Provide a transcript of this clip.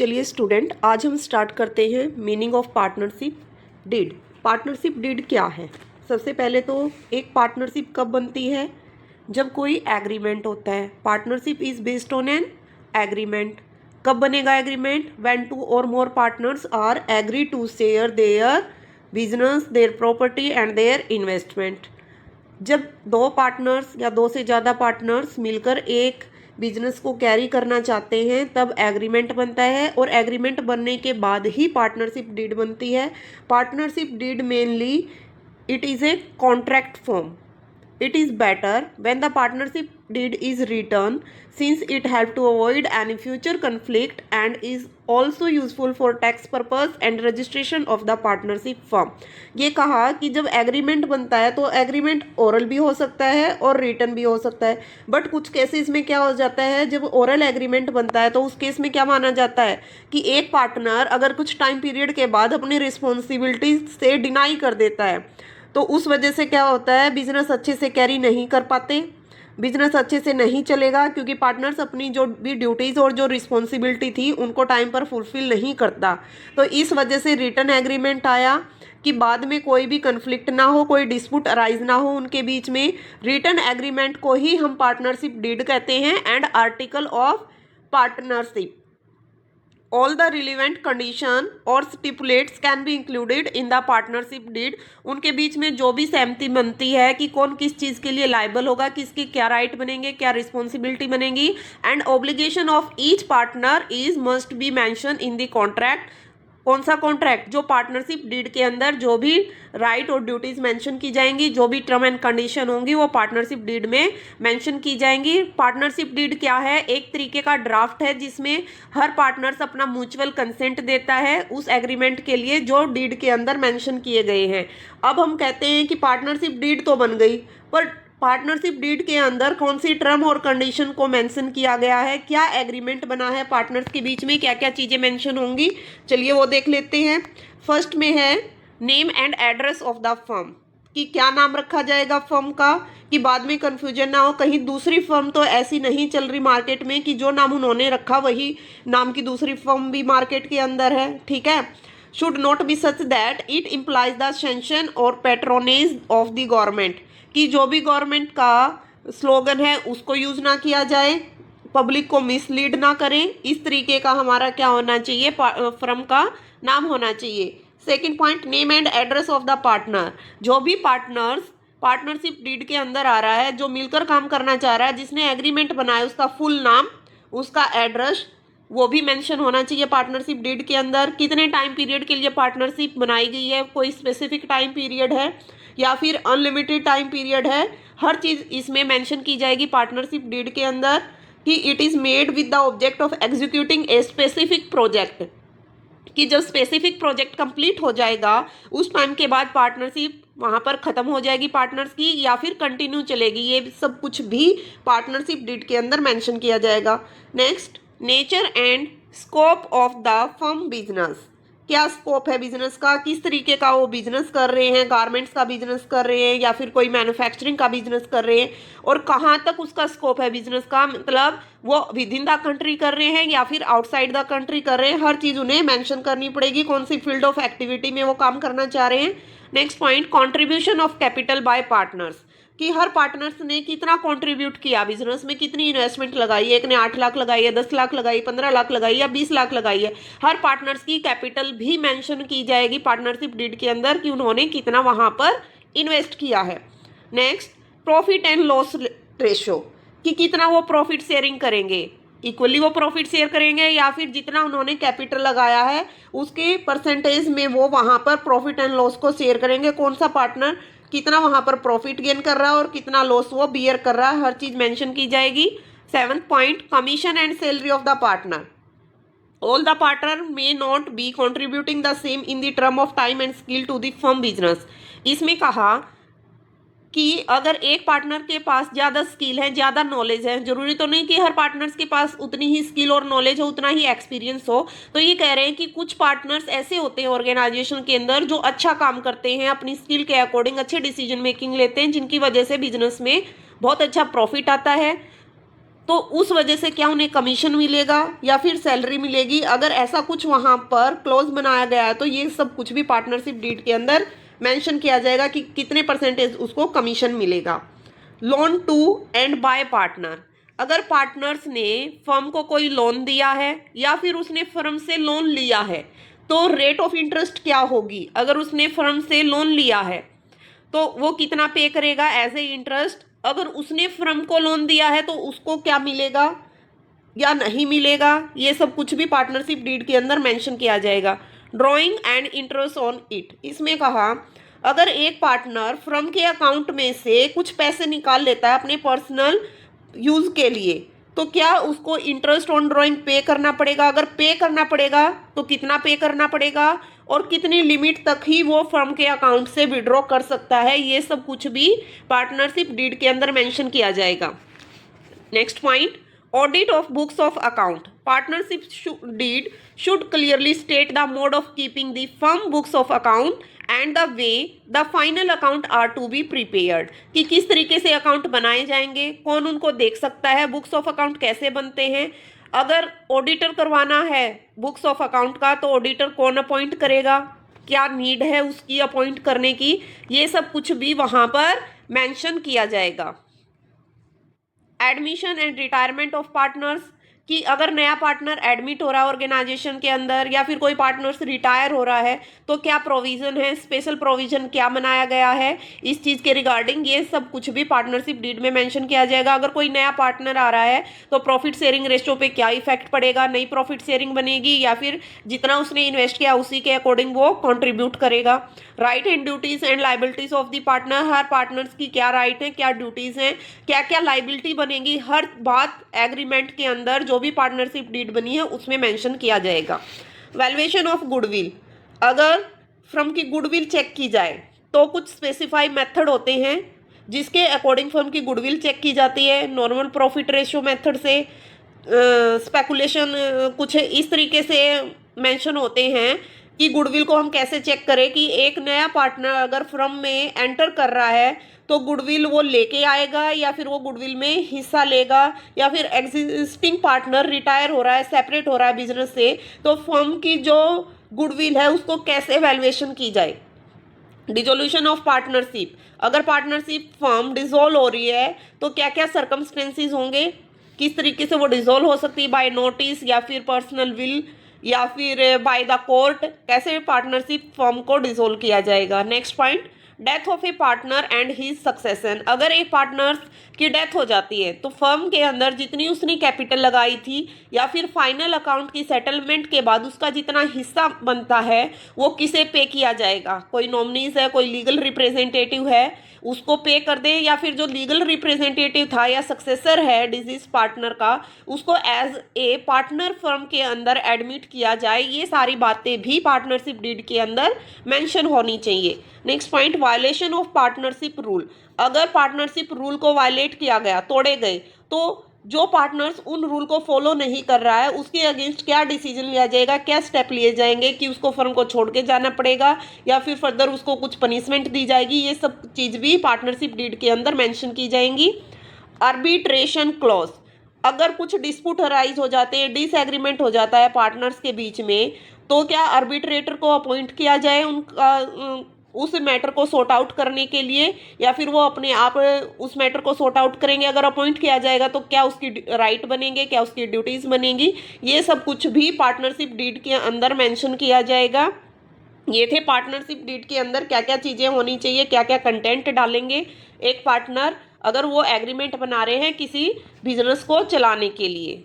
चलिए स्टूडेंट, आज हम स्टार्ट करते हैं meaning of partnership deed. Partnership deed क्या है? सबसे पहले तो एक पार्टनरशिप कब बनती है? जब कोई एग्रीमेंट होता है। Partnership is based on an agreement. कब बनेगा agreement? When two or more partners are agree to share their business, their property and their investment. जब दो पार्टनर्स या दो से ज़्यादा पार्टनर्स मिलकर एक बिजनेस को कैरी करना चाहते हैं तब एग्रीमेंट बनता है, और एग्रीमेंट बनने के बाद ही पार्टनरशिप डीड बनती है। Partnership deed mainly it is a contract form. It is better when the partnership deed is written, since it helps to avoid any future conflict and is also useful for tax purpose and registration of the partnership firm. ये कहा कि जब agreement बनता है तो agreement oral भी हो सकता है और रिटन भी हो सकता है, बट कुछ केसेस में क्या हो जाता है, जब ओरल एग्रीमेंट बनता है तो उस केस में क्या माना जाता है कि एक पार्टनर अगर कुछ टाइम पीरियड के बाद अपनी रिस्पॉन्सिबिलिटी से डिनाई कर देता है तो उस वजह से क्या होता है, बिजनेस अच्छे से कैरी नहीं कर पाते, बिजनेस अच्छे से नहीं चलेगा, क्योंकि पार्टनर्स अपनी जो भी ड्यूटीज़ और जो रिस्पॉन्सिबिलिटी थी उनको टाइम पर फुलफिल नहीं करता। तो इस वजह से रिटन एग्रीमेंट आया कि बाद में कोई भी कन्फ्लिक्ट ना हो, कोई डिस्प्यूट अराइज ना हो उनके बीच में। रिटन एग्रीमेंट को ही हम पार्टनरशिप डीड कहते हैं। And article of partnership, all the relevant condition और stipulates can be included in the partnership deed। उनके बीच में जो भी सहमति बनती है कि कौन किस चीज़ के लिए लाइबल होगा, किसके क्या राइट बनेंगे, क्या रिस्पॉन्सिबिलिटी बनेगी, and obligation of each partner is must be mention in the contract. कौन सा कॉन्ट्रैक्ट? जो पार्टनरशिप डीड के अंदर जो भी राइट और ड्यूटीज़ मेंशन की जाएंगी, जो भी टर्म एंड कंडीशन होंगी वो पार्टनरशिप डीड में मेंशन की जाएंगी। पार्टनरशिप डीड क्या है? एक तरीके का ड्राफ्ट है जिसमें हर पार्टनर्स अपना म्यूचुअल कंसेंट देता है उस एग्रीमेंट के लिए जो डीड के अंदर मेंशन किए गए हैं। अब हम कहते हैं कि पार्टनरशिप डीड तो बन गई, पर पार्टनरशिप डीड के अंदर कौन सी टर्म और कंडीशन को मेंशन किया गया है, क्या एग्रीमेंट बना है पार्टनर्स के बीच में, क्या क्या चीज़ें मेंशन होंगी, चलिए वो देख लेते हैं। फर्स्ट में है name and address of the firm, कि क्या नाम रखा जाएगा फर्म का, कि बाद में कंफ्यूजन ना हो, कहीं दूसरी फर्म तो ऐसी नहीं चल रही मार्केट में कि जो नाम उन्होंने रखा वही नाम की दूसरी फर्म भी मार्केट के अंदर है, ठीक है। Should not be such that it implies the sanction और पैट्रोनेज ऑफ द गवर्नमेंट, कि जो भी गवर्नमेंट का स्लोगन है उसको यूज़ ना किया जाए, पब्लिक को मिसलीड ना करें, इस तरीके का हमारा क्या होना चाहिए, फर्म का नाम होना चाहिए। Second point, name and address of the partner, जो भी पार्टनर्स पार्टनरशिप डीड के अंदर आ रहा है, जो मिलकर काम करना चाह रहा है, जिसने एग्रीमेंट बनाया, उसका फुल नाम, उसका एड्रेस वो भी मेंशन होना चाहिए पार्टनरशिप डीड के अंदर। कितने टाइम पीरियड के लिए पार्टनरशिप बनाई गई है, कोई स्पेसिफिक टाइम पीरियड है या फिर अनलिमिटेड टाइम पीरियड है, हर चीज़ इसमें मेंशन की जाएगी पार्टनरशिप डीड के अंदर। कि it is made with the object of executing a specific project, कि जब स्पेसिफिक प्रोजेक्ट कंप्लीट हो जाएगा उस टाइम के बाद पार्टनरशिप वहाँ पर ख़त्म हो जाएगी पार्टनर्स की, या फिर कंटिन्यू चलेगी, ये सब कुछ भी पार्टनरशिप डीड के अंदर मेंशन किया जाएगा। Next, nature and scope of the firm business, क्या स्कोप है बिजनेस का, किस तरीके का वो बिजनेस कर रहे हैं, गारमेंट्स का बिजनेस कर रहे हैं या फिर कोई मैन्युफैक्चरिंग का बिजनेस कर रहे हैं, और कहाँ तक उसका स्कोप है बिजनेस का, मतलब वो विद इन द कंट्री कर रहे हैं या फिर आउटसाइड द कंट्री कर रहे हैं, हर चीज़ उन्हें मेंशन करनी पड़ेगी, कौन सी फील्ड ऑफ एक्टिविटी में वो काम करना चाह रहे हैं। Next point, contribution of capital by partners, कि हर पार्टनर्स ने कितना कंट्रीब्यूट किया बिजनेस में, कितनी इन्वेस्टमेंट लगाई है, एक ने 8 लाख लगाई है, 10 लाख लगाई, 15 लाख लगाई या 20 लाख लगाई है, हर पार्टनर्स की कैपिटल भी मेंशन की जाएगी पार्टनरशिप डीड के अंदर कि उन्होंने कितना वहां पर इन्वेस्ट किया है। Next, profit and loss ratio, कि कितना वो प्रॉफिट शेयरिंग करेंगे, इक्वली वो प्रॉफिट शेयर करेंगे या फिर जितना उन्होंने कैपिटल लगाया है उसके परसेंटेज में वो वहां पर प्रॉफिट एंड लॉस को शेयर करेंगे, कौन सा पार्टनर कितना वहां पर प्रॉफिट गेन कर रहा है और कितना लॉस वो बियर कर रहा है, हर चीज मेंशन की जाएगी। Seventh point, commission and salary of the partner, all the partner may not be contributing the same in the term of time and skill to the firm business. इसमें कहा कि अगर एक पार्टनर के पास ज़्यादा स्किल है, ज़्यादा नॉलेज है, जरूरी तो नहीं कि हर पार्टनर्स के पास उतनी ही स्किल और नॉलेज हो, उतना ही एक्सपीरियंस हो, तो ये कह रहे हैं कि कुछ पार्टनर्स ऐसे होते हैं ऑर्गेनाइजेशन के अंदर जो अच्छा काम करते हैं, अपनी स्किल के अकॉर्डिंग अच्छे डिसीजन मेकिंग लेते हैं, जिनकी वजह से बिजनेस में बहुत अच्छा प्रॉफिट आता है। तो उस वजह से क्या उन्हें कमीशन मिलेगा या फिर सैलरी मिलेगी, अगर ऐसा कुछ वहाँ पर क्लोज बनाया गया है तो ये सब कुछ भी पार्टनरशिप डीड के अंदर मेंशन किया जाएगा कि कितने परसेंटेज उसको कमीशन मिलेगा। Loan to and by partner, अगर पार्टनर्स ने फर्म को कोई लोन दिया है या फिर उसने फर्म से लोन लिया है तो रेट ऑफ इंटरेस्ट क्या होगी। अगर उसने फर्म से लोन लिया है तो वो कितना पे करेगा एज ए इंटरेस्ट, अगर उसने फर्म को लोन दिया है तो उसको क्या मिलेगा या नहीं मिलेगा, ये सब कुछ भी पार्टनरशिप डीड के अंदर मेंशन किया जाएगा। Drawing and interest on it, इसमें कहा अगर एक पार्टनर फर्म के अकाउंट में से कुछ पैसे निकाल लेता है अपने पर्सनल यूज़ के लिए तो क्या उसको इंटरेस्ट ऑन ड्रॉइंग पे करना पड़ेगा, अगर पे करना पड़ेगा तो कितना पे करना पड़ेगा और कितनी लिमिट तक ही वो फर्म के अकाउंट से विड्रॉ कर सकता है, ये सब कुछ भी पार्टनरशिप डीड के अंदर मेंशन किया जाएगा। Next point, audit of books of account, partnership deed should clearly state the mode of keeping the firm books of account and the way the final account are to be prepared, कि किस तरीके से account बनाए जाएंगे, कौन उनको देख सकता है, बुक्स ऑफ अकाउंट कैसे बनते हैं, अगर ऑडिटर करवाना है बुक्स ऑफ अकाउंट का तो ऑडिटर कौन अपॉइंट करेगा, क्या नीड है उसकी अपॉइंट करने की, ये सब कुछ भी वहाँ पर मेंशन किया जाएगा। Admission and retirement of partners, कि अगर नया पार्टनर एडमिट हो रहा है ऑर्गेनाइजेशन के अंदर या फिर कोई पार्टनर्स रिटायर हो रहा है तो क्या प्रोविज़न है, स्पेशल प्रोविज़न क्या बनाया गया है इस चीज़ के रिगार्डिंग, ये सब कुछ भी पार्टनरशिप डीड में मेंशन किया जाएगा। अगर कोई नया पार्टनर आ रहा है तो प्रॉफिट शेयरिंग रेशियो पे क्या इफेक्ट पड़ेगा, नई प्रॉफिट शेयरिंग बनेगी या फिर जितना उसने इन्वेस्ट किया उसी के अकॉर्डिंग वो कॉन्ट्रीब्यूट करेगा। Right and duties and liabilities of the partner, her partners की क्या राइट है, क्या ड्यूटीज़ हैं, क्या क्या लाइबिलिटी बनेगी, हर बात एग्रीमेंट के अंदर जो भी पार्टनरशिप डीड बनी है उसमें मेंशन किया जाएगा। वैल्यूएशन ऑफ गुडविल, अगर फर्म की गुडविल चेक की जाए तो कुछ स्पेसिफाई मेथड होते हैं जिसके अकॉर्डिंग फर्म की गुडविल चेक की जाती है। नॉर्मल प्रॉफिट रेशियो मेथड से, स्पेकुलेशन, कुछ इस तरीके से मेंशन होते हैं कि गुडविल को हम कैसे चेक करें कि एक नया पार्टनर अगर फर्म में एंटर कर रहा है तो गुडविल वो लेके आएगा या फिर वो गुडविल में हिस्सा लेगा, या फिर एग्जिस्टिंग पार्टनर रिटायर हो रहा है, सेपरेट हो रहा है बिजनेस से, तो फर्म की जो गुडविल है उसको कैसे वैल्यूएशन की जाए। डिसोल्यूशन ऑफ पार्टनरशिप, अगर पार्टनरशिप फर्म डिसॉल्व हो रही है तो क्या क्या सर्कमस्टेंसेस होंगे, किस तरीके से वो डिसॉल्व हो सकती है, बाय नोटिस या फिर पर्सनल विल या फिर बाय द कोर्ट, कैसे पार्टनरशिप फर्म को डिसॉल्व किया जाएगा। Next point, death of A partner and his succession, अगर एक पार्टनर की डेथ हो जाती है तो फर्म के अंदर जितनी उसने कैपिटल लगाई थी या फिर फाइनल अकाउंट की सेटलमेंट के बाद उसका जितना हिस्सा बनता है वो किसे पे किया जाएगा, कोई नॉमिनीज है, कोई लीगल रिप्रेजेंटेटिव है उसको पे कर दे, या फिर जो लीगल रिप्रेजेंटेटिव था या सक्सेसर है डिजीज पार्टनर का उसको एज ए पार्टनर फर्म के अंदर एडमिट किया जाए, ये सारी बातें भी पार्टनरशिप डीड के अंदर मेंशन होनी चाहिए। Next point, violation of partnership rule, अगर पार्टनरशिप रूल को वायलेट किया गया, तोड़े गए, तो जो पार्टनर्स उन रूल को फॉलो नहीं कर रहा है उसके अगेंस्ट क्या डिसीजन लिया जाएगा, क्या स्टेप लिए जाएंगे, कि उसको फर्म को छोड़ के जाना पड़ेगा या फिर फर्दर उसको कुछ पनिशमेंट दी जाएगी, ये सब चीज़ भी पार्टनरशिप डीड के अंदर मेंशन की जाएंगी। आर्बिट्रेशन क्लॉज, अगर कुछ डिस्प्यूट अराइज हो जाते हैं, डिसएग्रीमेंट हो जाता है पार्टनर्स के बीच में, तो क्या आर्बिट्रेटर को अपॉइंट किया जाए उनका उस मैटर को सॉर्ट आउट करने के लिए, या फिर वो अपने आप उस मैटर को सॉर्ट आउट करेंगे। अगर अपॉइंट किया जाएगा तो क्या उसकी राइट बनेंगे, क्या उसकी ड्यूटीज़ बनेंगी, ये सब कुछ भी पार्टनरशिप डीड के अंदर मेंशन किया जाएगा। ये थे पार्टनरशिप डीड के अंदर क्या क्या चीज़ें होनी चाहिए, क्या क्या कंटेंट डालेंगे एक पार्टनर अगर वो एग्रीमेंट बना रहे हैं किसी बिजनेस को चलाने के लिए।